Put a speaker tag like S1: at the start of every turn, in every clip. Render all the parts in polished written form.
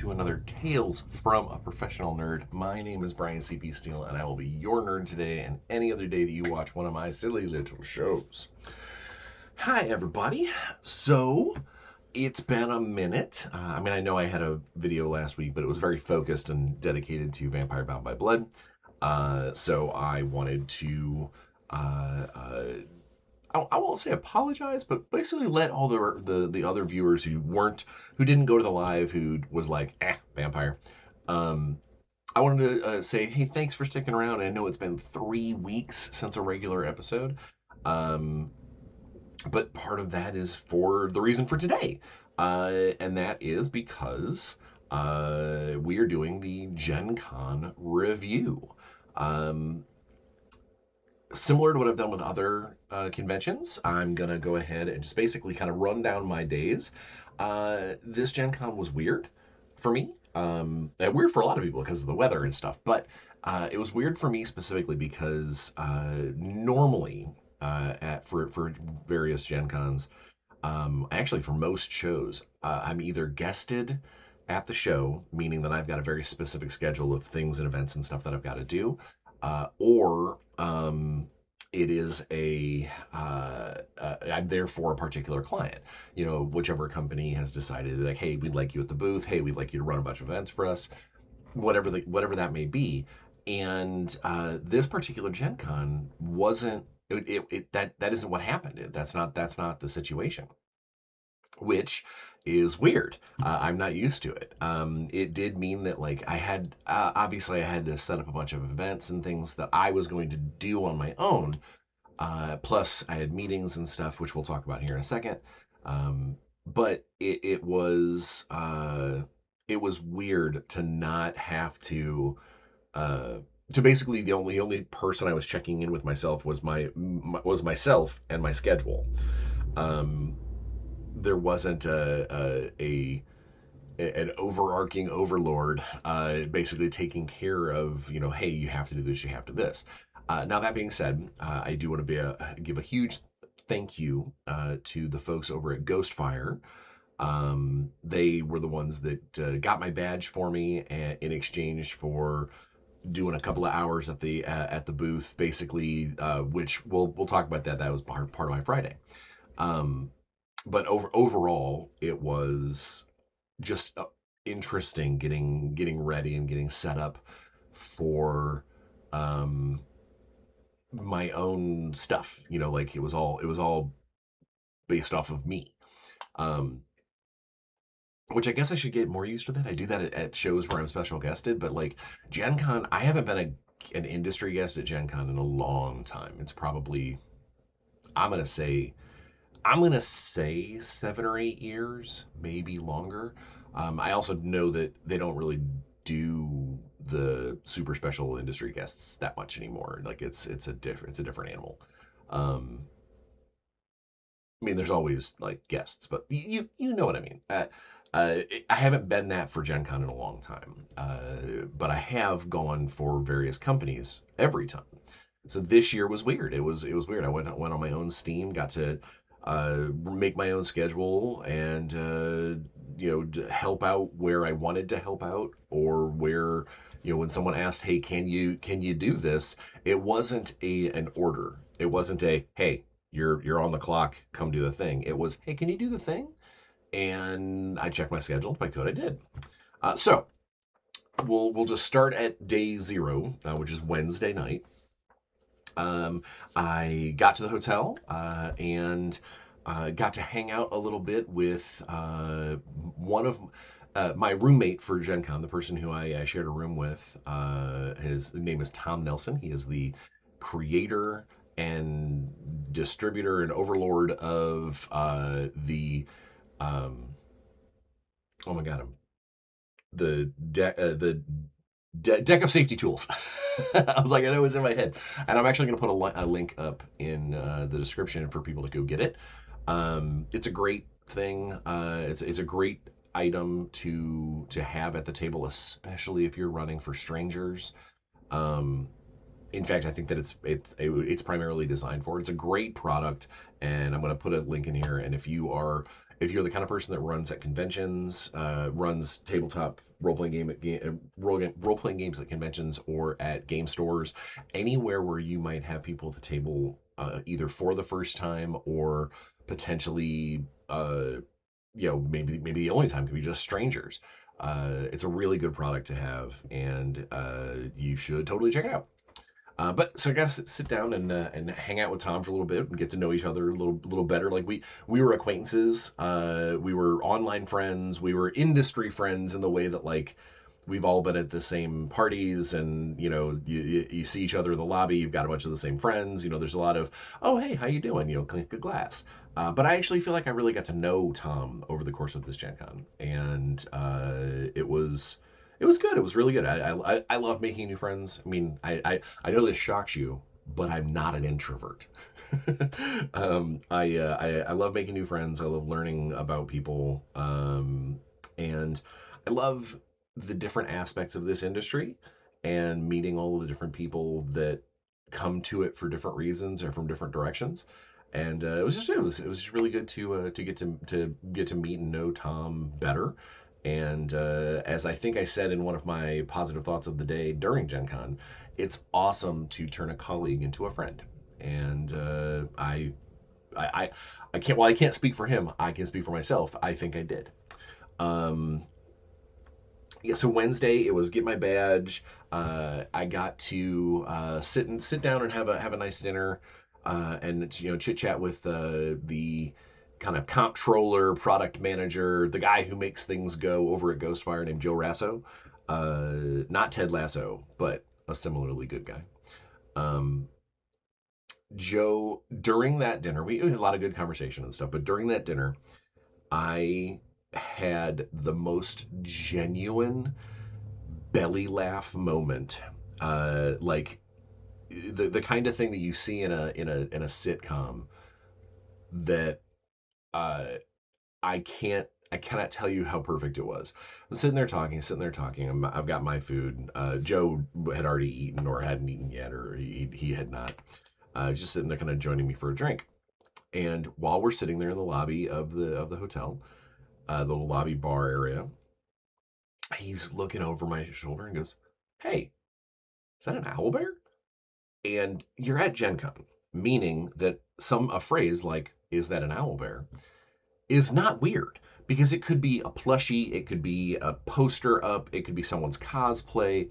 S1: to another Tales from a Professional Nerd. My name is BryanCPSteele, and I will be your nerd today and any other day that you watch one of my silly little shows. Hi, everybody. So, it's been a minute. I know I had a video last week, but it was very focused and dedicated to Vampire Bound by Blood. So I wanted to I won't say apologize, but basically let all the other viewers who didn't go to the live, who was like, vampire. Um, I wanted to say, hey, thanks for sticking around. I know it's been 3 weeks since a regular episode, um, but part of that is for the reason for today, and that is because we are doing the Gen Con review. Um, Similar to what I've done with other conventions, I'm going to go ahead and just basically kind of run down my days. This Gen Con was weird for me, and weird for a lot of people because of the weather and stuff, but it was weird for me specifically because normally for various Gen Cons, actually for most shows, I'm either guested at the show, meaning that I've got a very specific schedule of things and events and stuff that I've got to do, or it is I'm there for a particular client. You know, whichever company has decided, like, hey, we'd like you at the booth. Hey, we'd like you to run a bunch of events for us. Whatever that may be. And this particular Gen Con wasn't. That isn't what happened. That's not the situation, which is weird. I'm not used to it. It did mean that, like, obviously I had to set up a bunch of events and things that I was going to do on my own. Plus I had meetings and stuff, which we'll talk about here in a second. But it was weird to not have to basically the only person I was checking in with myself was was myself and my schedule. Um, there wasn't an overarching overlord basically taking care of, hey, you have to do this, you have to this. Now that being said, I do want to give a huge thank you to the folks over at Ghostfire. They were the ones that got my badge for me in exchange for doing a couple of hours at the booth, basically, which we'll talk about that. That was part of my Friday. Um, but overall, it was just interesting getting ready and getting set up for um, my own stuff. Like it was all based off of me. Um, which I guess I should get more used to that. I do that at shows where I'm special guested, but like Gen Con, I haven't been an industry guest at Gen Con in a long time. It's probably I'm gonna say I'm gonna say 7 or 8 years, maybe longer. I also know that they don't really do the super special industry guests that much anymore. Like it's a different animal. Um, I mean, there's always like guests, but you know what I mean. I haven't been that for Gen Con in a long time, but I have gone for various companies every time. So this year was weird. It was weird. I went on my own steam, got to make my own schedule, and help out where I wanted to help out, or where when someone asked, hey, can you do this? It wasn't an order. It wasn't a, hey, you're on the clock, come do the thing. It was, hey, can you do the thing? And I checked my schedule. If I could, I did. So we'll just start at day zero, which is Wednesday night. I got to the hotel and got to hang out a little bit with one of my roommate for Gen Con, the person who I shared a room with. His name is Tom Nelson. He is the creator and distributor and overlord of um, oh my god, the deck of safety tools. I was like, I know it was in my head, and I'm actually going to put a link up in the description for people to go get it. It's a great thing. It's a great item to have at the table, especially if you're running for strangers. Um, in fact, I think that it's primarily designed for. It's a great product, and I'm going to put a link in here. And if you're the kind of person that runs at conventions, runs tabletop role playing games at conventions or at game stores, anywhere where you might have people at the table either for the first time or potentially maybe the only time could be just strangers. It's a really good product to have, and you should totally check it out. But so I got to sit down and hang out with Tom for a little bit and get to know each other a little better. Like we were acquaintances, we were online friends, we were industry friends in the way that like we've all been at the same parties, and you see each other in the lobby. You've got a bunch of the same friends. There's a lot of, oh hey, how you doing? Clink a glass. But I actually feel like I really got to know Tom over the course of this Gen Con, and it was good. It was really good. I love making new friends. I mean, I know this shocks you, but I'm not an introvert. I love making new friends. I love learning about people, and I love the different aspects of this industry and meeting all of the different people that come to it for different reasons or from different directions. And it was just really good to get to meet and know Tom better. And as I think I said in one of my positive thoughts of the day during Gen Con, it's awesome to turn a colleague into a friend. And I, I can't, well, I can't speak for him. I can speak for myself. I think I did. Um, yeah, so Wednesday it was get my badge. I got to sit down and have a nice dinner, and chit chat with the kind of comptroller, product manager, the guy who makes things go over at Ghostfire named Joe Rasso. Not Ted Lasso, but a similarly good guy. Um, Joe, during that dinner, we had a lot of good conversation and stuff, but during that dinner, I had the most genuine belly laugh moment. Like the kind of thing that you see in a sitcom that uh, I cannot tell you how perfect it was. I'm sitting there talking. I've got my food. Joe had already eaten or hadn't eaten yet, or he had not. Just sitting there, kind of joining me for a drink. And while we're sitting there in the lobby of the hotel, the little lobby bar area, he's looking over my shoulder and goes, "Hey, is that an owl bear?" And you're at Gen Con, meaning that a phrase like "is that an owl bear" is not weird, because it could be a plushie, it could be a poster up, it could be someone's cosplay,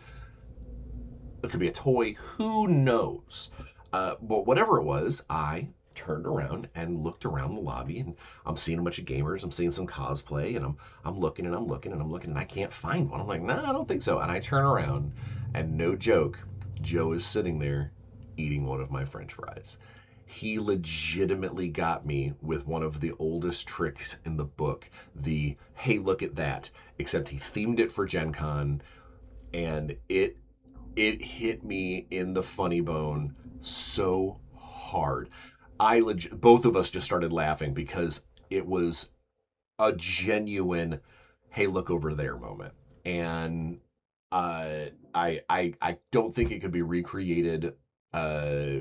S1: it could be a toy, who knows? But whatever it was, I turned around and looked around the lobby, and I'm seeing a bunch of gamers, I'm seeing some cosplay, and I'm looking and I'm looking and I'm looking, and I can't find one. I'm like, nah, I don't think so. And I turn around, and no joke, Joe is sitting there eating one of my French fries. He legitimately got me with one of the oldest tricks in the book. The hey, look at that. Except he themed it for Gen Con, and it hit me in the funny bone so hard. Both of us just started laughing because it was a genuine hey, look over there moment. And I don't think it could be recreated uh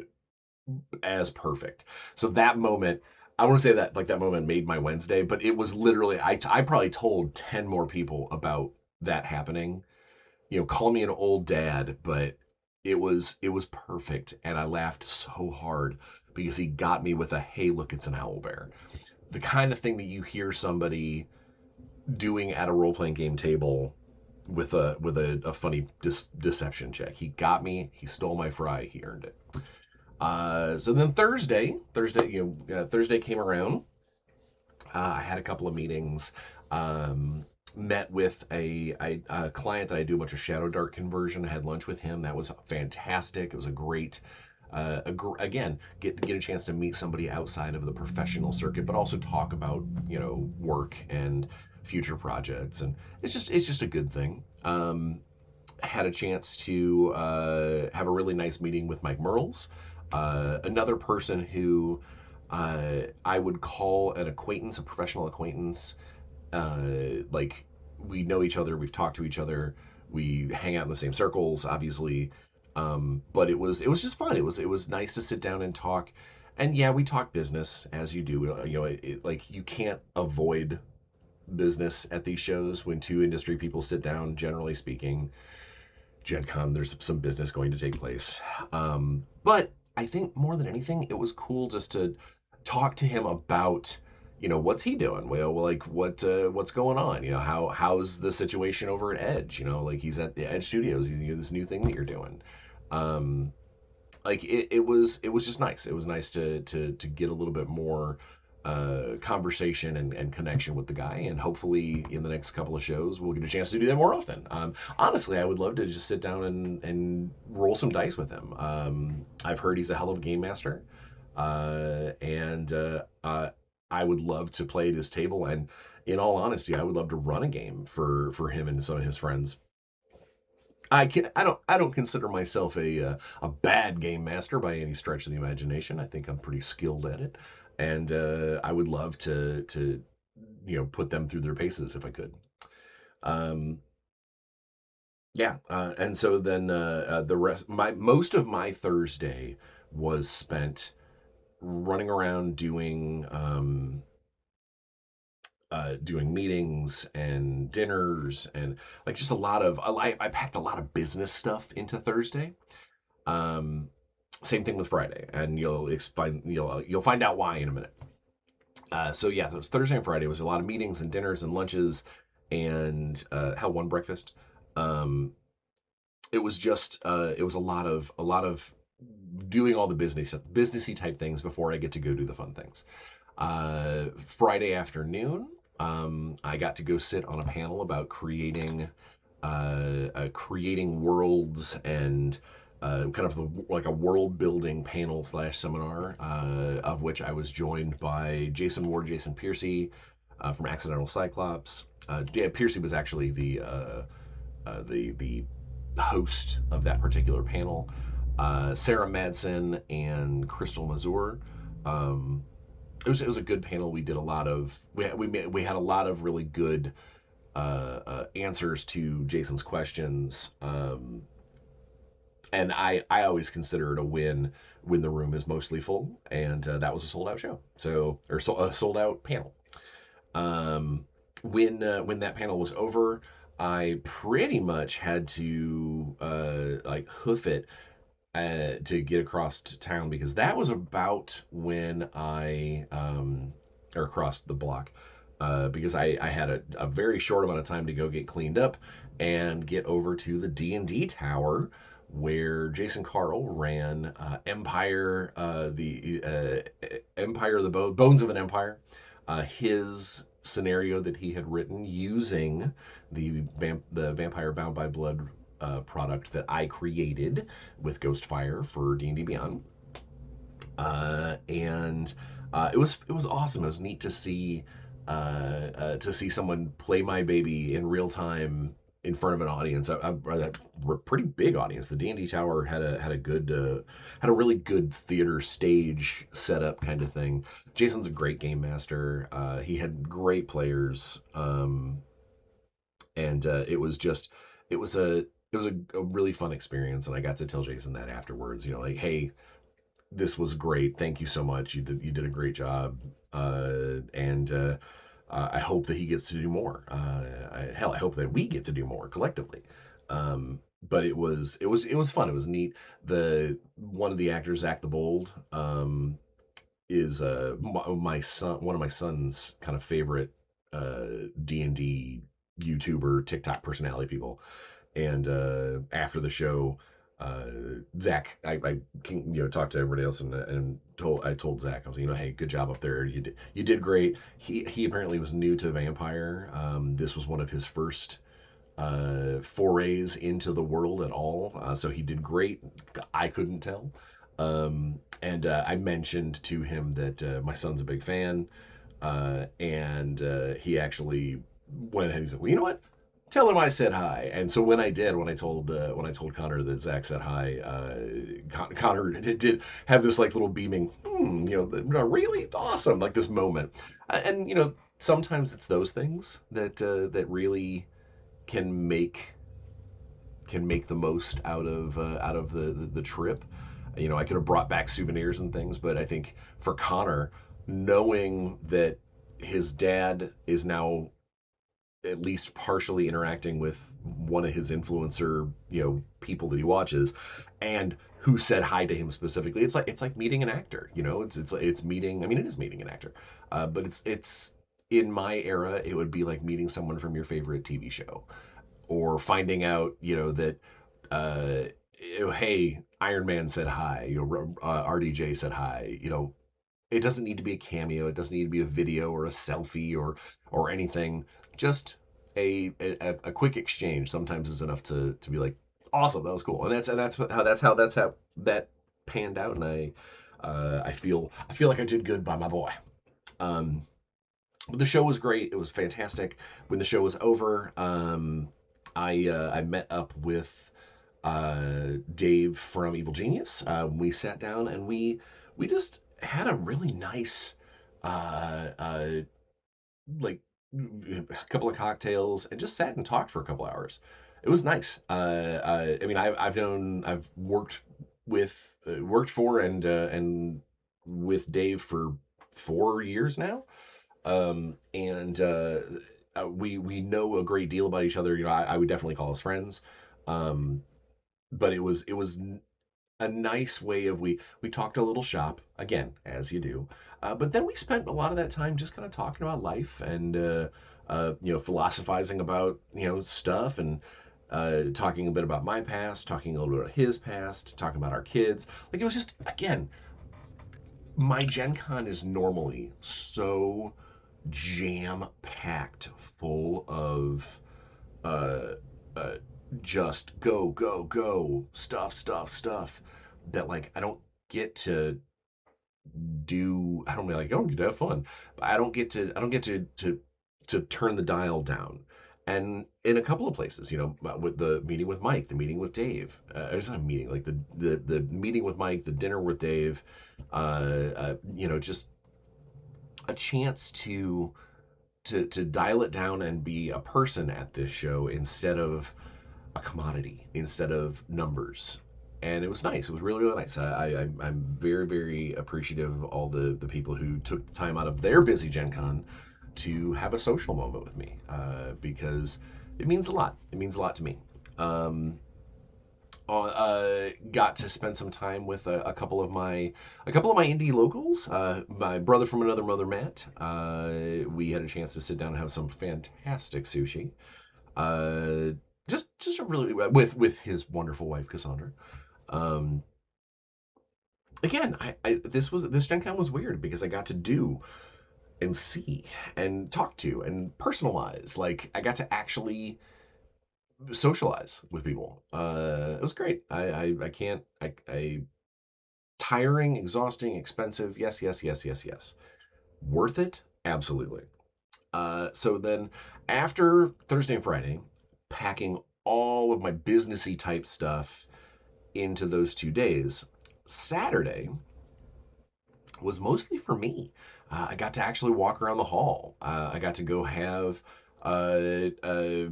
S1: as perfect. So that moment, I want to say that like that moment made my Wednesday, but it was literally I probably told 10 more people about that happening. Call me an old dad, but it was perfect, and I laughed so hard because he got me with a hey, look, it's an owl bear. The kind of thing that you hear somebody doing at a role playing game table with a funny deception check. He got me. He stole my fry. He earned it. So then Thursday came around. I had a couple of meetings. Met with a client that I do a bunch of Shadow Dart conversion. I had lunch with him. That was fantastic. It was a great, again, get a chance to meet somebody outside of the professional circuit, but also talk about work and future projects, and it's just a good thing. Had a chance to have a really nice meeting with Mike Merles, another person who I would call an acquaintance, a professional acquaintance. Like we know each other, we've talked to each other, we hang out in the same circles, obviously. But it was just fun. It was nice to sit down and talk. And yeah, we talk business as you do. Like you can't avoid business at these shows. When two industry people sit down, generally speaking, Gen Con, there's some business going to take place. But I think more than anything, it was cool just to talk to him about, what's he doing? Well, like what's going on? How's the situation over at Edge? Like he's at the Edge Studios. He's this new thing that you're doing. Um, like it was just nice. It was nice to get a little bit more conversation and connection with the guy, and hopefully in the next couple of shows we'll get a chance to do that more often. Honestly, I would love to just sit down and roll some dice with him. I've heard he's a hell of a game master, and I would love to play at his table. And in all honesty, I would love to run a game for him and some of his friends. I don't consider myself a bad game master by any stretch of the imagination. I think I'm pretty skilled at it, and I would love to put them through their paces if I could. Um, yeah, and so then the rest my most of my Thursday was spent running around doing meetings and dinners, and like just a lot of I packed a lot of business stuff into Thursday. Um, Same thing with Friday, and you'll find out why in a minute. So yeah, it was Thursday and Friday. It was a lot of meetings and dinners and lunches, and hell, one breakfast. Um, it was just it was a lot of doing all the businessy type things before I get to go do the fun things. Friday afternoon, I got to go sit on a panel about creating worlds, and kind of like a world building panel slash seminar, of which I was joined by Jason Ward, Jason Piercy, from Accidental Cyclops. Yeah, Piercy was actually the host of that particular panel. Sarah Madsen and Crystal Mazur. Um, it was a good panel. We did a lot of we had a lot of really good answers to Jason's questions. And I always consider it a win when the room is mostly full, and that was a sold out show. A sold out panel. Um, when that panel was over, I pretty much had to like hoof it to get across to town, because that was about when or across the block, because I had a very short amount of time to go get cleaned up and get over to the D&D tower where Jason Carl ran Empire, the Bones of an Empire, his scenario that he had written using the Vampire Bound by Blood product that I created with Ghostfire for D&D Beyond. And it was awesome. It was neat to see someone play my baby in real time in front of an audience, a pretty big audience. The D&D Tower had a really good theater stage setup kind of thing. Jason's a great game master. He had great players, and it was a really fun experience. And I got to tell Jason that afterwards. Like, hey, this was great. Thank you so much. You did a great job. And I hope that he gets to do more. I hope that we get to do more collectively. But it was fun. It was neat. The one of the actors, Zach the Bold, is my son, one of my son's kind of favorite D&D YouTuber, TikTok personality people. And after the show, uh, Zach, I talked to everybody else, and I told Zach, I was, hey, good job up there. You did great. He apparently was new to Vampire. This was one of his first forays into the world at all. So he did great. I couldn't tell. And I mentioned to him that my son's a big fan, and he actually went ahead and said, well, you know what? Tell him I said hi. And so when I told Connor that Zach said hi, Connor did have this like little beaming, really awesome, like this moment. And sometimes it's those things that really can make the most out of the trip. I could have brought back souvenirs and things, but I think for Connor, knowing that his dad is now at least partially interacting with one of his influencer, people that he watches, and who said hi to him specifically. It's like meeting an actor. It's meeting. I mean, it is meeting an actor, but it's in my era, it would be like meeting someone from your favorite TV show, or finding out, that uh, hey, Iron Man said hi, RDJ said hi. It doesn't need to be a cameo. It doesn't need to be a video or a selfie or anything. Just a quick exchange sometimes is enough to be like, awesome, that was cool, and that's how that panned out, and I feel like I did good by my boy. Um, but the show was great. It was fantastic. When the show was over, I met up with Dave from Evil Genius. We sat down and we just had a really nice, like, a couple of cocktails and just sat and talked for a couple hours. It was nice. I mean, I've worked for and with Dave for 4 years now, and we know a great deal about each other. I would definitely call us friends. Um, but it was a nice way of we talked a little shop again, as you do, but then we spent a lot of that time just kind of talking about life and philosophizing about stuff, and talking a bit about my past, talking a little bit about his past, talking about our kids. Like, it was just, again, my Gen Con is normally so jam packed full of uh, uh, just go, go, go, stuff, stuff, stuff, that, like, I don't mean, like, I don't get to have fun, but I don't get to turn the dial down. And in a couple of places, with the meeting with Mike, the meeting with Dave, it's not a meeting, like the meeting with Mike, the dinner with Dave, just a chance to dial it down and be a person at this show instead of a commodity, instead of numbers. And it was nice. It was really, really nice. I'm very, very appreciative of all the people who took the time out of their busy Gen Con to have a social moment with me, because it means a lot. It means a lot to me. Got to spend some time with a couple of my indie locals. My brother from another mother, Matt. We had a chance to sit down and have some fantastic sushi. Uh, just a really, with his wonderful wife, Cassandra. Um, Again, this Gen Con was weird because I got to do and see and talk to and personalize. Like, I got to actually socialize with people. It was great. I can't. I tiring, exhausting, expensive. Yes, yes, yes, yes, yes. Worth it? Absolutely. So then, after Thursday and Friday, packing all of my businessy type stuff into those 2 days, Saturday was mostly for me. I got to actually walk around the hall. I got to go have uh, a,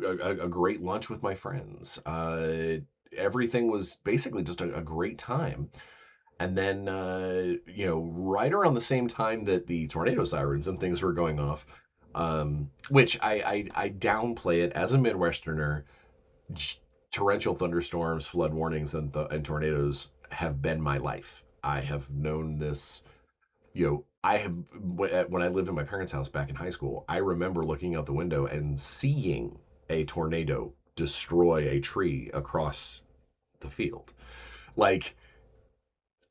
S1: a great lunch with my friends. Everything was basically just a great time. And then, right around the same time that the tornado sirens and things were going off, which I downplay it as a Midwesterner. Torrential thunderstorms, flood warnings, and tornadoes have been my life. I have known this. I have, when I lived in my parents' house back in high school, I remember looking out the window and seeing a tornado destroy a tree across the field. Like,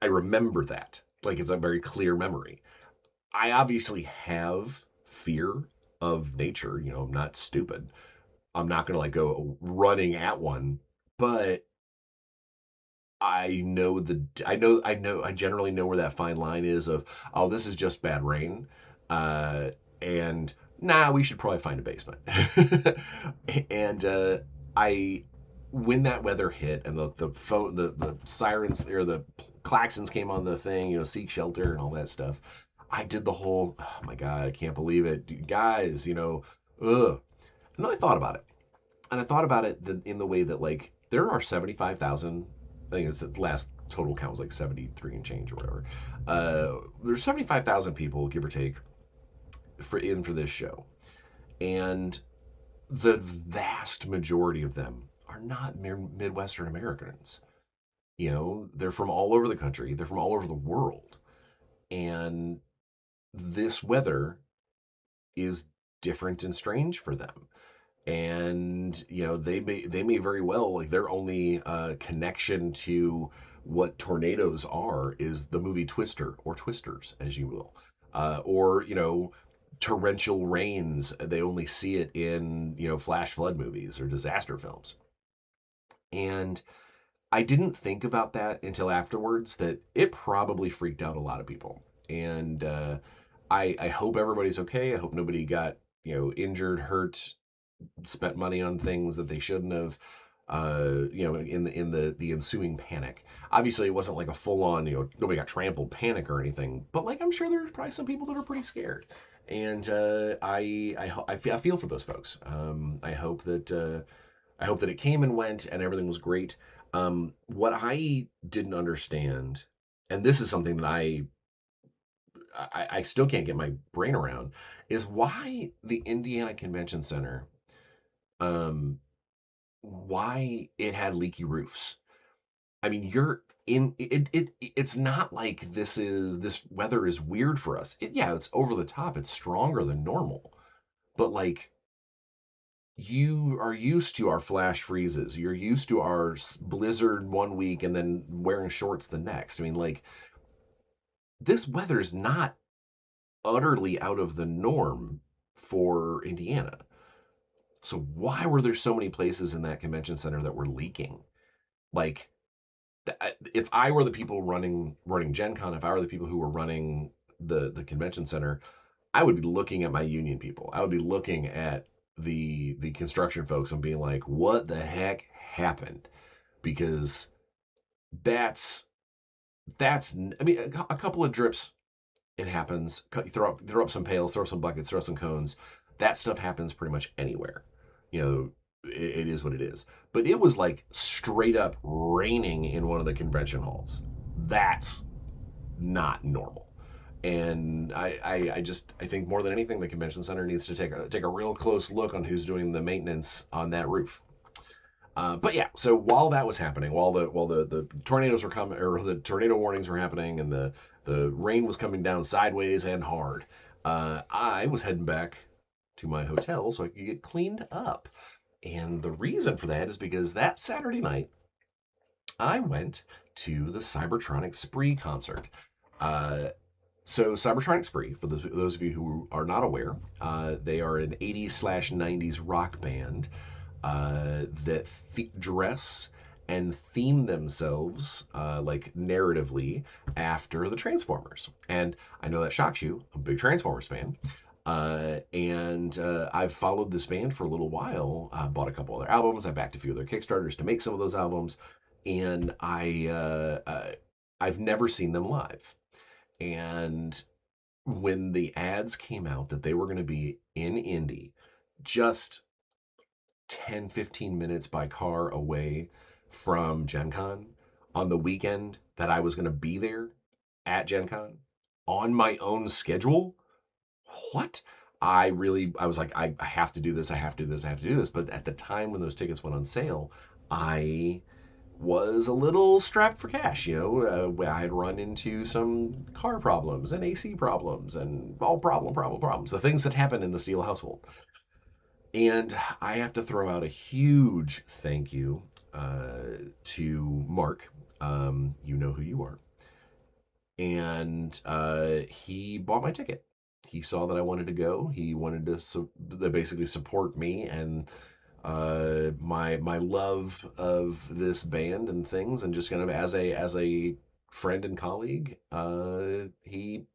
S1: I remember that. Like, it's a very clear memory. I obviously have fear of nature. I'm not stupid. I'm not going to, like, go running at one, but I generally know where that fine line is of, oh, this is just bad rain, and nah, we should probably find a basement. And I when that weather hit and the phone the sirens or the claxons came on the thing, seek shelter and all that stuff. I did the whole, oh my god, I can't believe it, guys, ugh. And then I thought about it, and I thought about it in the way that, like, there are 75,000. I think it's the last total count was like 73 and change or whatever. There's 75,000 people, give or take, for this show, And the vast majority of them are not mere Midwestern Americans. They're from all over the country, they're from all over the world. And this weather is different and strange for them. And they may very well, like, their only connection to what tornadoes are is the movie Twister, or Twisters, as you will, or torrential rains. They only see it in flash flood movies or disaster films. And I didn't think about that until afterwards, that it probably freaked out a lot of people. And I hope everybody's okay. I hope nobody got injured, hurt, spent money on things that they shouldn't have. In the ensuing panic. Obviously, it wasn't like a full on nobody got trampled panic or anything, but like I'm sure there's probably some people that are pretty scared. And I feel for those folks. I hope that it came and went and everything was great. What I didn't understand, and this is something that I still can't get my brain around, is why the Indiana Convention Center, um, why it had leaky roofs. I mean, it's not like this weather is weird for us. Yeah, it's over the top. It's stronger than normal. But like, you are used to our flash freezes. You're used to our blizzard one week and then wearing shorts the next. I mean, like, this weather's not utterly out of the norm for Indiana. So why were there so many places in that convention center that were leaking? Like, if I were the people running Gen Con, if I were the people who were running the convention center, I would be looking at my union people. I would be looking at the construction folks and being like, what the heck happened? Because that's I mean, a couple of drips, it happens. Throw up some pails, throw up some buckets, throw up some cones. That stuff happens pretty much anywhere. It is what it is. But it was like straight up raining in one of the convention halls. That's not normal. And I think more than anything, the convention center needs to take a real close look on who's doing the maintenance on that roof. But yeah, so while that was happening, while the tornadoes were coming, or the tornado warnings were happening, and the rain was coming down sideways and hard, I was heading back to my hotel so I could get cleaned up. And the reason for that is because that Saturday night I went to the Cybertronic Spree concert. Uh, so Cybertronic Spree, for those of you who are not aware, they are an 80s/90s rock band that dress and theme themselves, like, narratively, after the Transformers. And I know that shocks you. I'm a big Transformers fan. And I've followed this band for a little while. I bought a couple other albums. I backed a few of their Kickstarters to make some of those albums. And I've never seen them live. And when the ads came out that they were going to be in Indy, just 10, 15 minutes by car away from Gen Con, on the weekend that I was going to be there at Gen Con, on my own schedule, what? I was like, I have to do this, I have to do this, I have to do this. But at the time when those tickets went on sale, I was a little strapped for cash. I had run into some car problems and AC problems and all problems, the things that happen in the Steele household. And I have to throw out a huge thank you to Mark. You know who you are. And he bought my ticket. He saw that I wanted to go. He wanted to basically support me and my love of this band and things, and just kind of as a friend and colleague, he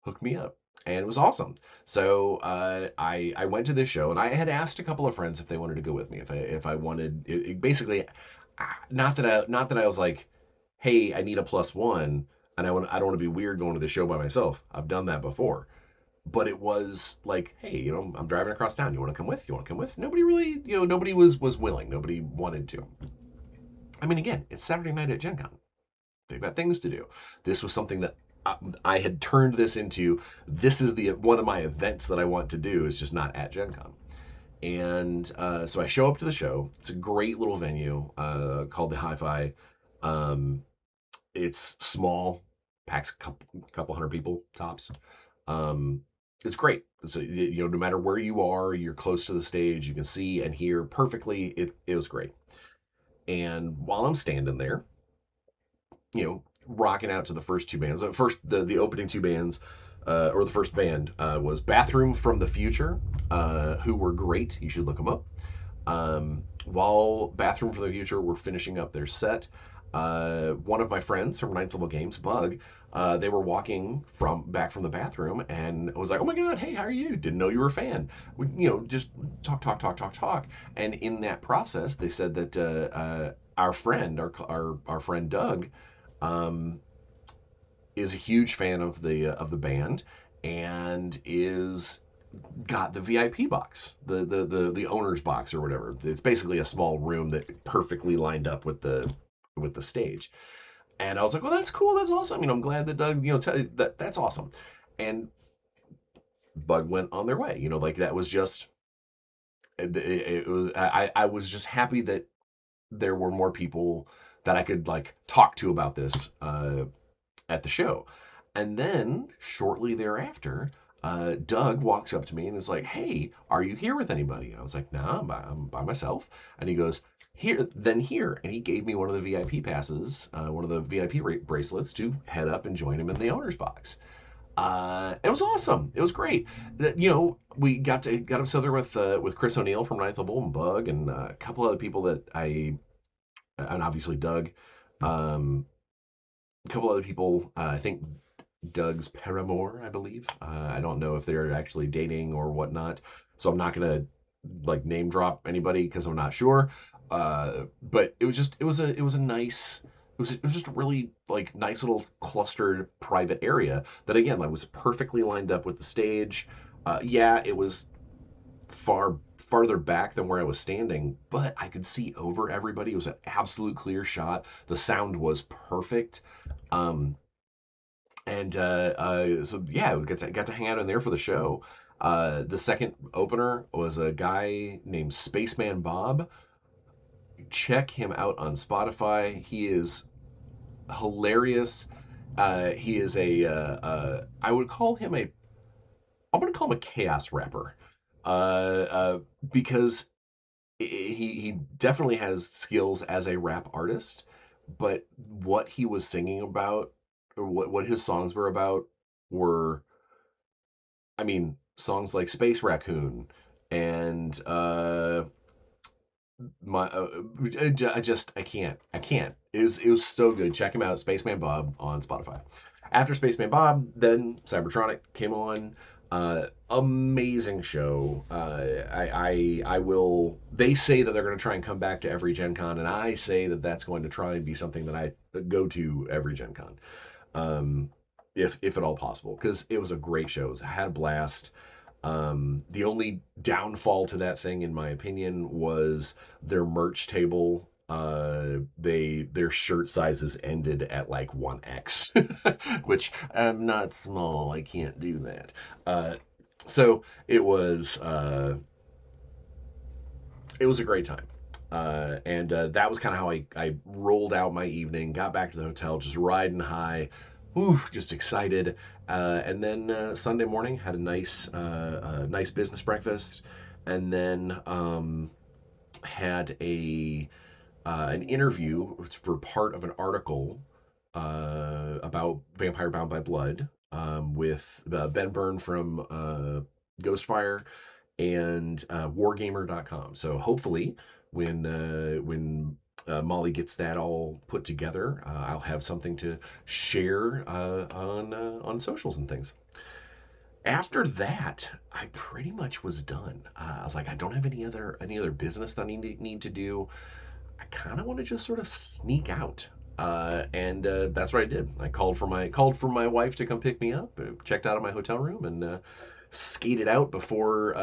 S1: hooked me up, and it was awesome. So I went to this show, and I had asked a couple of friends if they wanted to go with me, if I wanted basically, not that I was like, hey, I need a plus one, and I don't want to be weird going to the show by myself. I've done that before. But it was like, hey, I'm driving across town. You want to come with? You want to come with? Nobody really, nobody was willing. Nobody wanted to. I mean, again, it's Saturday night at Gen Con. They've got things to do. This was something that I had turned this into, this is the one of my events that I want to do, is just not at Gen Con. And so I show up to the show. It's a great little venue called the Hi-Fi. Um, it's small, packs a couple hundred people tops. Um, it's great. So no matter where you are, you're close to the stage. You can see and hear perfectly. It was great. And while I'm standing there, rocking out to the first two bands. The opening two bands, or the first band was Bathroom from the Future, who were great. You should look them up. While Bathroom from the Future were finishing up their set, one of my friends from Ninth Level Games, Bug, they were walking back from the bathroom, and was like, "Oh my God, hey, how are you? Didn't know you were a fan." Just talk, talk, talk, talk, talk. And in that process, they said that our friend Doug, um, is a huge fan of the band, and is got the VIP box, the owner's box or whatever. It's basically a small room that perfectly lined up with the stage. And I was like, well, that's cool, that's awesome. I'm glad that Doug, that's awesome. And Bug went on their way. Like that was just it was I was just happy that there were more people that I could like talk to about this at the show. And then shortly thereafter, Doug walks up to me and is like, "Hey, are you here with anybody?" And I was like, "No, I'm by myself." And he goes, "Here," and he gave me one of the VIP passes, one of the VIP bracelets to head up and join him in the owner's box. It was awesome. It was great. We got up together with Chris O'Neill from Ninth Level and Bug, and a couple other people and obviously Doug. Um, a couple other people. I think Doug's paramour, I believe. I don't know if they're actually dating or whatnot, so I'm not gonna like name drop anybody because I'm not sure. But it was a nice. It was just a really like nice little clustered private area that again like was perfectly lined up with the stage. Yeah, it was farther back than where I was standing, but I could see over everybody. It was an absolute clear shot. The sound was perfect. Um, so yeah, we got to hang out in there for the show. The second opener was a guy named Spaceman Bob. Check him out on Spotify. He is hilarious. He is I would call him I'm gonna call him a chaos rapper, because he definitely has skills as a rap artist, but what he was singing about, or what his songs were about, were, I mean, songs like Space Raccoon and my I can't. It was so good. Check him out, Spaceman Bob on Spotify. After Spaceman Bob, then Cybertronic came on. Amazing show. I will. They say that they're going to try and come back to every Gen Con, and I say that that's going to try and be something that I go to every Gen Con, um, if at all possible, because it was a great show. I had a blast. The only downfall to that thing, in my opinion, was their merch table. Their shirt sizes ended at like 1X, which I'm not small. I can't do that. So it was a great time. And that was kind of how I rolled out my evening, got back to the hotel, just riding high, whew, just excited. And then Sunday morning had a nice business breakfast, and then had an interview for part of an article about Vampire Bound by Blood, with Ben Byrne from Ghostfire and wargamer.com. So hopefully, when Molly gets that all put together, I'll have something to share on socials and things. After that, I pretty much was done. I was like, I don't have any other business that I need to do. I kind of want to just sort of sneak out. And that's what I did. I called for my wife to come pick me up. Checked out of my hotel room, and skated out before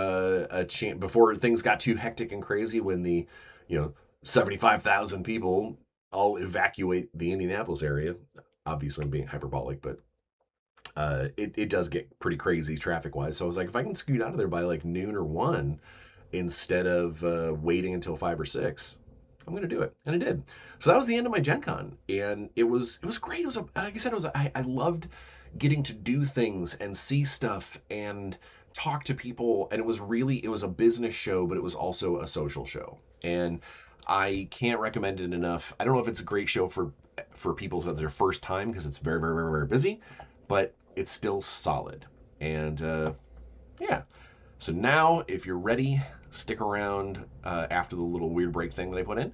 S1: things got too hectic and crazy, when the you know 75,000 people all evacuate the Indianapolis area. Obviously, I'm being hyperbolic, but it does get pretty crazy traffic wise. So I was like, if I can scoot out of there by like noon or 1 instead of waiting until 5 or 6, I'm gonna do it, and I did. So that was the end of my Gen Con, and it was great. It was like I said, I loved getting to do things and see stuff and talk to people, and it was a business show, but it was also a social show, and I can't recommend it enough. I don't know if it's a great show for people for their first time because it's very, very, very, very busy, but it's still solid. And yeah, so now, if you're ready, stick around after the little weird break thing that I put in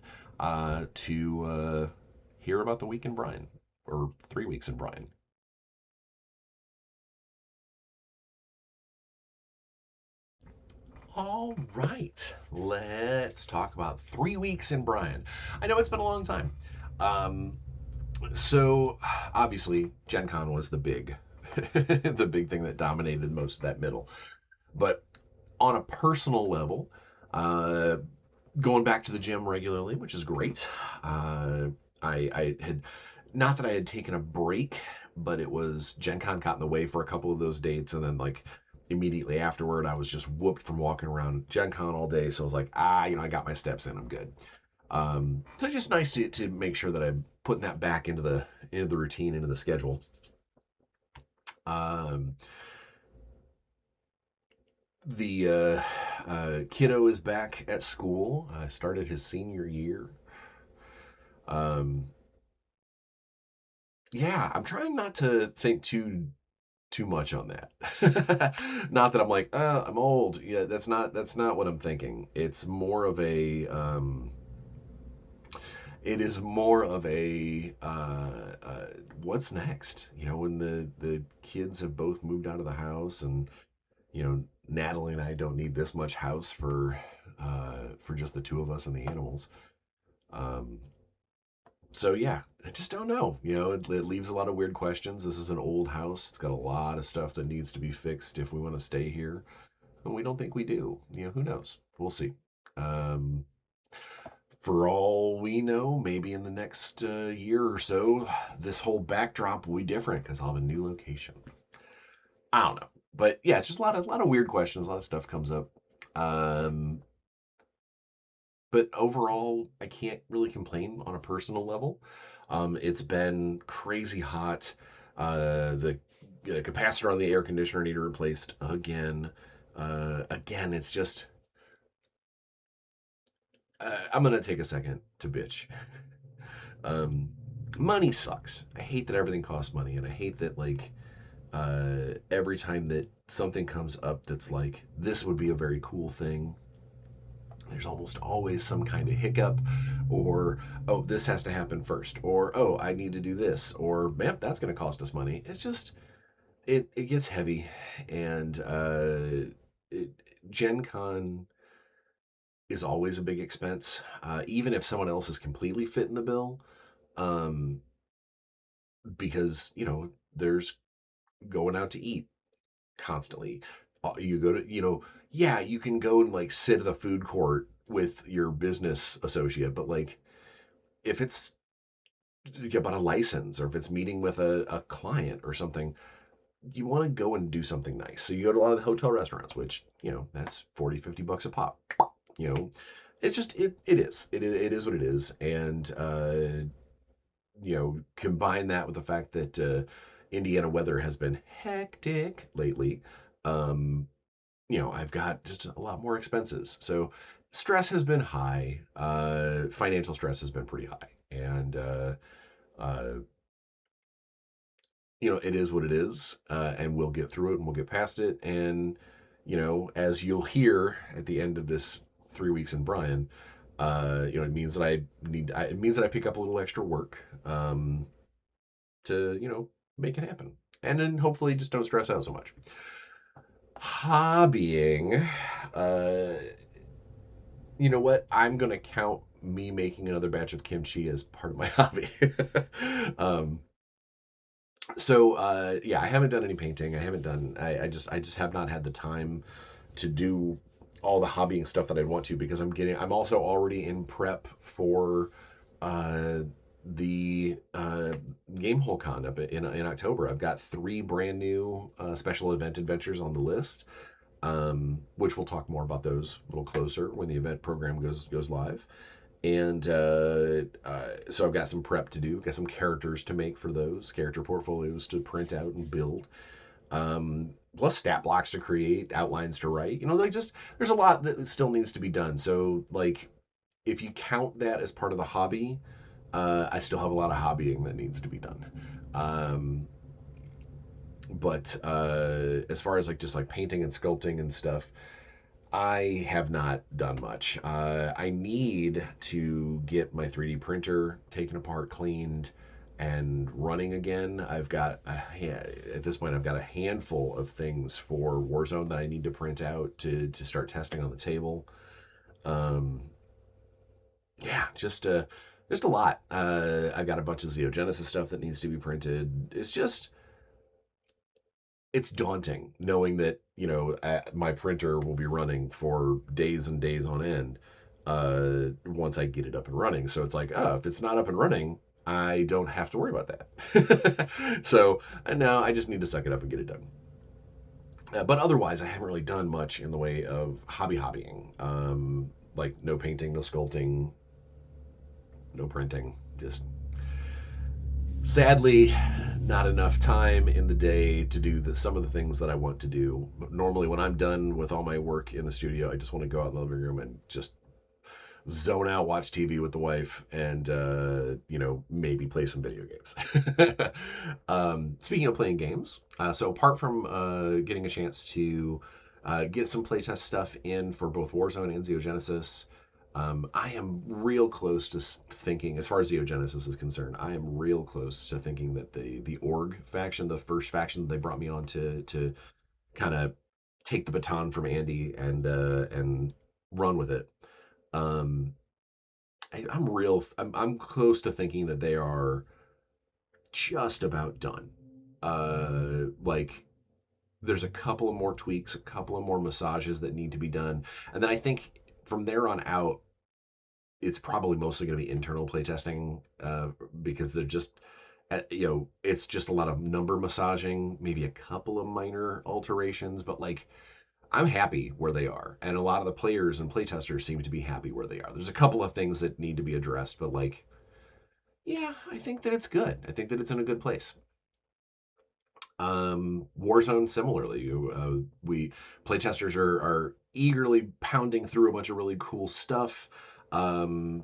S1: to hear about the week in Bryan, or 3 weeks in Bryan. All right, let's talk about 3 weeks in Bryan. I know it's been a long time. Um, so obviously, Gen Con was the big, the big thing that dominated most of that middle. But on a personal level, uh, going back to the gym regularly, which is great. Uh, I had not that I had taken a break, but it was Gen Con got in the way for a couple of those dates, and then like immediately afterward, I was just whooped from walking around Gen Con all day. So I was like, I got my steps in, I'm good. So it's just nice to make sure that I'm putting that back into the routine, into the schedule. Um, the kiddo is back at school. Started his senior year. Um, yeah, I'm trying not to think too much on that. Not that I'm like, I'm old. Yeah, that's not what I'm thinking. It is more of a what's next? When the kids have both moved out of the house, and Natalie and I don't need this much house for just the two of us and the animals. Um, so yeah, I just don't know. It leaves a lot of weird questions. This is an old house. It's got a lot of stuff that needs to be fixed if we want to stay here, and we don't think we do. Who knows? We'll see. Um, for all we know, maybe in the next year or so, this whole backdrop will be different because I'll have a new location. I don't know, but yeah, it's just a lot of weird questions. A lot of stuff comes up. Um, but overall, I can't really complain on a personal level. It's been crazy hot. The capacitor on the air conditioner needed replaced again. Again, it's just I'm gonna take a second to bitch. Um, Money sucks. I hate that everything costs money, and I hate that like every time that something comes up that's like this would be a very cool thing, there's almost always some kind of hiccup, or oh, this has to happen first, or oh, I need to do this, or man, that's going to cost us money. It's just it gets heavy, and it, Gen Con is always a big expense, even if someone else is completely fitting the bill, um, because there's going out to eat constantly. You go to, yeah, you can go and like sit at a food court with your business associate, but like if it's about a license, or if it's meeting with a client or something, you want to go and do something nice. So you go to a lot of the hotel restaurants, which, that's 40, $50 a pop. You know, it's just, it is what it is. And, combine that with the fact that Indiana weather has been hectic lately. Um, I've got just a lot more expenses. So stress has been high. Financial stress has been pretty high. And, uh, it is what it is. And we'll get through it, and we'll get past it. And, as you'll hear at the end of this 3 weeks in Bryan, it means that it means that I pick up a little extra work, to, make it happen. And then hopefully just don't stress out so much. Hobbying, uh, you know what? I'm gonna count me making another batch of kimchi as part of my hobby. um, so yeah, I haven't done any painting. I haven't done. I just have not had the time to do all the hobbying stuff that I'd want to, because I'm also already in prep for uh, the Gamehole Con up in October. I've got three brand new special event adventures on the list, which we'll talk more about those a little closer when the event program goes live. And so I've got some prep to do, got some characters to make for those, character portfolios to print out and build. Plus stat blocks to create, outlines to write. Like just there's a lot that still needs to be done. So like if you count that as part of the hobby, I still have a lot of hobbying that needs to be done. Um, but as far as like just like painting and sculpting and stuff, I have not done much. I need to get my 3D printer taken apart, cleaned, and running again. At this point, I've got a handful of things for Warzone that I need to print out to start testing on the table. Um, yeah, just a lot. I've got a bunch of Xeogenesis stuff that needs to be printed. It's daunting knowing that my printer will be running for days and days on end once I get it up and running. So it's like, oh, if it's not up and running, I don't have to worry about that. So now I just need to suck it up and get it done. But otherwise, I haven't really done much in the way of hobbying. Like no painting, no sculpting, no printing. Just sadly not enough time in the day to do some of the things that I want to do. Normally, when I'm done with all my work in the studio, I just want to go out in the living room and just zone out, watch TV with the wife, and maybe play some video games. Speaking of playing games, so apart from getting a chance to get some playtest stuff in for both Warzone and Xeogenesis, I am real close to thinking, as far as Xeogenesis is concerned, I am real close to thinking that the org faction, the first faction that they brought me on to kind of take the baton from Andy and run with it. Um, I'm close to thinking that they are just about done. Like there's a couple of more tweaks, a couple of more massages that need to be done, and then I think from there on out, it's probably mostly going to be internal playtesting because they're just, it's just a lot of number massaging, maybe a couple of minor alterations, but like I'm happy where they are, and a lot of the players and playtesters seem to be happy where they are. There's a couple of things that need to be addressed, but like, yeah, I think that it's good. I think that it's in a good place. Warzone, similarly, we playtesters are eagerly pounding through a bunch of really cool stuff. Um,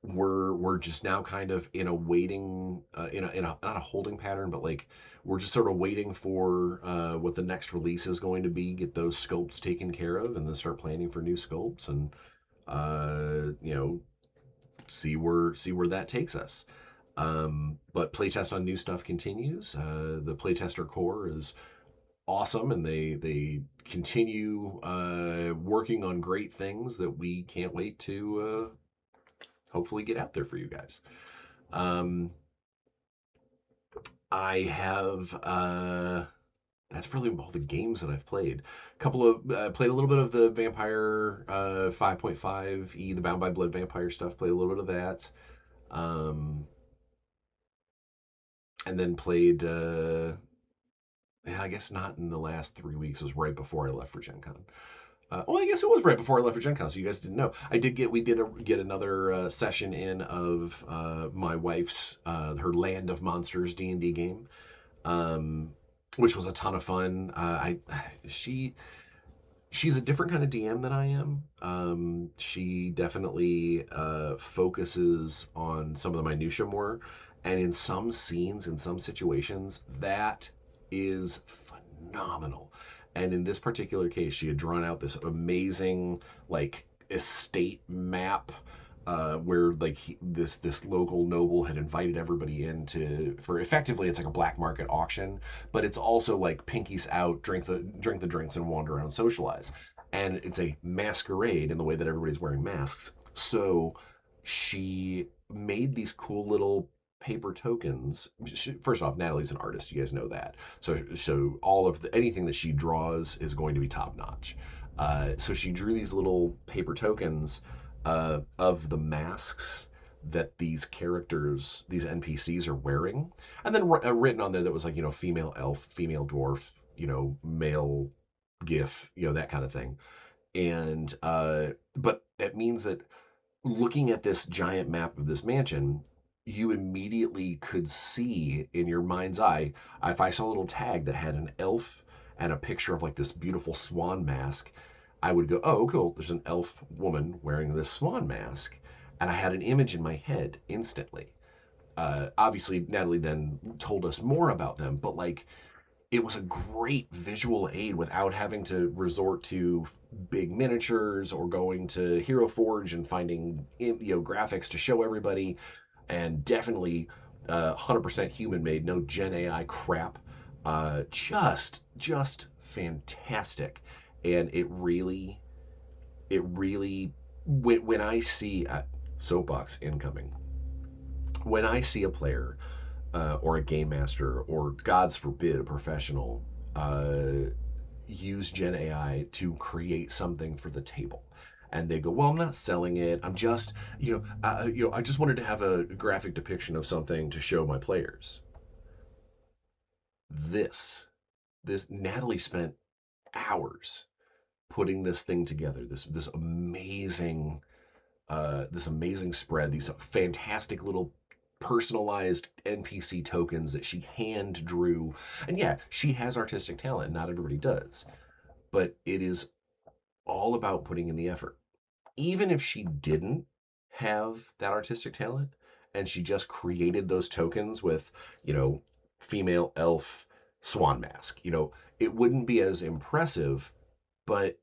S1: we're just now kind of in a waiting in a not a holding pattern, but like we're just sort of waiting for what the next release is going to be, get those sculpts taken care of, and then start planning for new sculpts and see where that takes us. But playtest on new stuff continues. The playtester core is awesome, and they continue working on great things that we can't wait to hopefully get out there for you guys. Um, I have that's probably all the games that I've played. A couple of played a little bit of the Vampire 5.5 the Bound by Blood vampire stuff. Played a little bit of that, and then played. Yeah, I guess not in the last 3 weeks. It was right before I left for Gen Con. Well, I guess it was right before I left for Gen Con, so you guys didn't know. We did get another session in of my wife's her Land of Monsters D&D game, um, which was a ton of fun. She's a different kind of DM than I am. She definitely focuses on some of the minutia more, and in some scenes, in some situations, that is phenomenal. And in this particular case, she had drawn out this amazing like estate map where like this local noble had invited everybody in for effectively it's like a black market auction, but it's also like pinkies out, drink the drinks and wander around, socialize, and it's a masquerade in the way that everybody's wearing masks. So she made these cool little paper tokens. First off, Natalie's an artist, you guys know that. So all of anything that she draws is going to be top notch. So she drew these little paper tokens of the masks that these characters, these NPCs are wearing, and then written on there that was like, female elf, female dwarf, male gif, that kind of thing. And but it means that looking at this giant map of this mansion, you immediately could see in your mind's eye, if I saw a little tag that had an elf and a picture of like this beautiful swan mask, I would go, oh, cool, there's an elf woman wearing this swan mask. And I had an image in my head instantly. Obviously, Natalie then told us more about them, but like it was a great visual aid without having to resort to big miniatures or going to Hero Forge and finding graphics to show everybody, and definitely 100% human made, no Gen AI crap. Just fantastic, and it really when I see soapbox incoming, when I see a player or a game master, or God's forbid, a professional, use Gen AI to create something for the table. And they go, well, I'm not selling it. I'm just, I just wanted to have a graphic depiction of something to show my players. This, this Natalie spent hours putting this thing together. This amazing spread. These fantastic little personalized NPC tokens that she hand drew. And yeah, she has artistic talent. Not everybody does. But it is all about putting in the effort. Even if she didn't have that artistic talent and she just created those tokens with, you know, female elf swan mask, it wouldn't be as impressive, but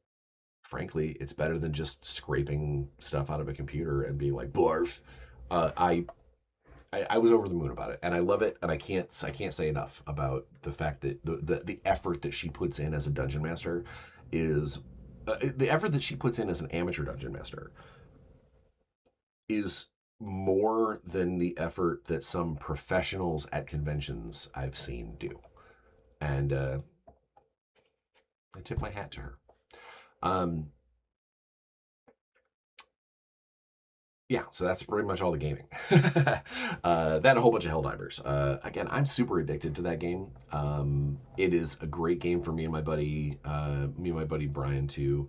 S1: frankly, it's better than just scraping stuff out of a computer and being like, "Blarf." Uh, I, I was over the moon about it, and I love it, and I can't say enough about the fact that the effort that she puts in as a dungeon master is the effort that she puts in as an amateur dungeon master is more than the effort that some professionals at conventions I've seen do, and I tip my hat to her. Um, yeah, so that's pretty much all the gaming. That a whole bunch of Helldivers. Again, I'm super addicted to that game. It is a great game for me and my buddy Bryan to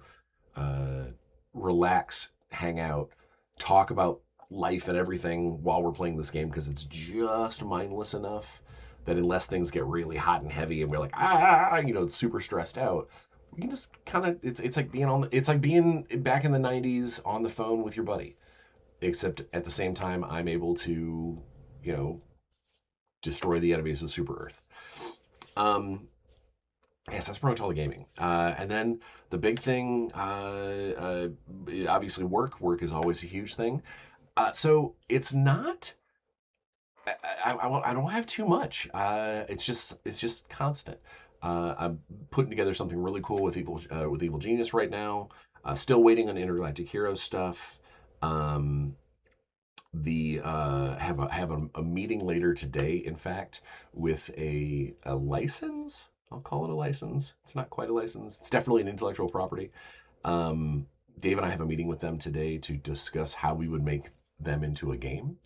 S1: uh, relax, hang out, talk about life and everything while we're playing this game because it's just mindless enough that unless things get really hot and heavy and we're like super stressed out, we can just kind of it's like being back in the 90s on the phone with your buddy, except at the same time I'm able to, you know, destroy the enemies with Super Earth. Um, yes, that's pretty much all the gaming. And then the big thing, obviously work. Work is always a huge thing. So it's not. I don't have too much. It's just constant. I'm putting together something really cool with Evil Genius right now. Still waiting on Intergalactic Heroes stuff. Um, the have a meeting later today, in fact, with a license. I'll call it a license. It's not quite a license. It's definitely an intellectual property. Um, Dave and I have a meeting with them today to discuss how we would make them into a game.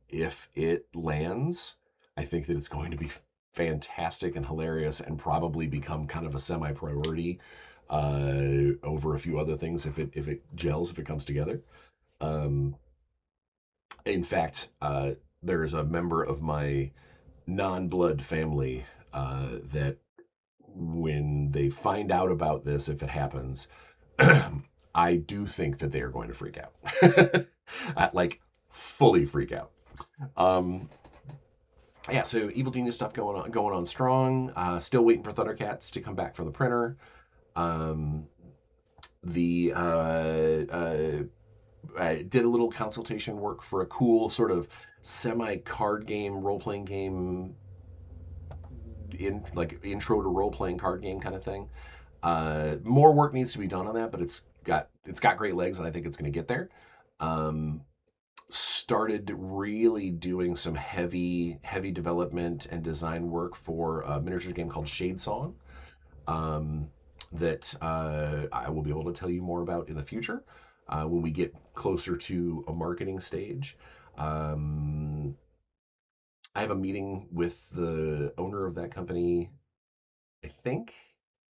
S1: If it lands, I think that it's going to be fantastic and hilarious and probably become kind of a semi-priority over a few other things if it gels, if it comes together. Um, in fact, there is a member of my non-blood family that when they find out about this, if it happens, I do think that they are going to freak out. Like fully freak out. Um, yeah, so Evil Genius stuff going on strong. Still waiting for Thundercats to come back from the printer. Um, the I did a little consultation work for a cool sort of semi card game, role playing game, in like intro to role playing card game kind of thing. More work needs to be done on that, but it's got great legs, and I think it's going to get there. Um, Started really doing some heavy development and design work for a miniatures game called Shade Song, um, that I will be able to tell you more about in the future. when we get closer to a marketing stage. Um, I have a meeting with the owner of that company, I think,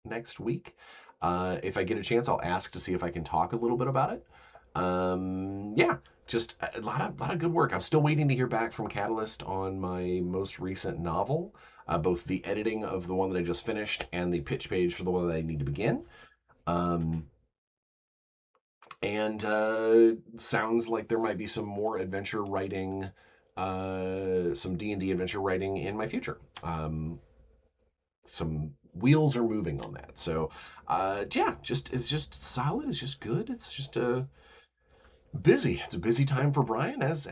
S1: next week. If I get a chance, I'll ask to see if I can talk a little bit about it. Yeah, just a lot of good work. I'm still waiting to hear back from Catalyst on my most recent novel, both the editing of the one that I just finished and the pitch page for the one that I need to begin. Um, and sounds like there might be some more adventure writing, some D&D adventure writing in my future. Some wheels are moving on that. So, yeah, just it's just solid. It's just good. It's just busy. It's a busy time for Bryan, as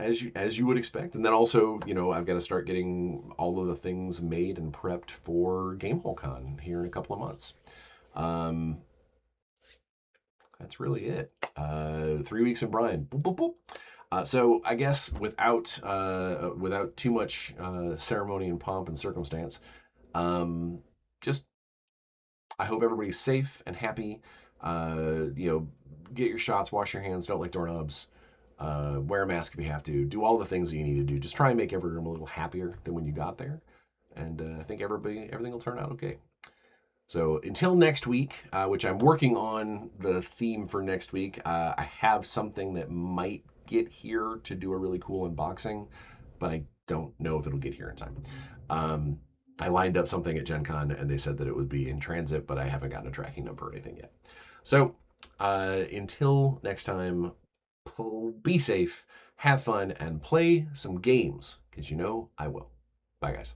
S1: you would expect. And then also, I've got to start getting all of the things made and prepped for Gamehole Con here in a couple of months. Um, that's really it. 3 weeks in Bryan. Boop, boop, boop. So I guess without too much ceremony and pomp and circumstance, just I hope everybody's safe and happy. Get your shots, wash your hands, don't lick doorknobs, wear a mask if you have to, do all the things that you need to do. Just try and make every room a little happier than when you got there, and I think everything will turn out okay. So until next week, which I'm working on the theme for next week, I have something that might get here to do a really cool unboxing, but I don't know if it'll get here in time. Um, I lined up something at Gen Con and they said that it would be in transit, but I haven't gotten a tracking number or anything yet. So until next time, be safe, have fun, and play some games, because I will. Bye, guys.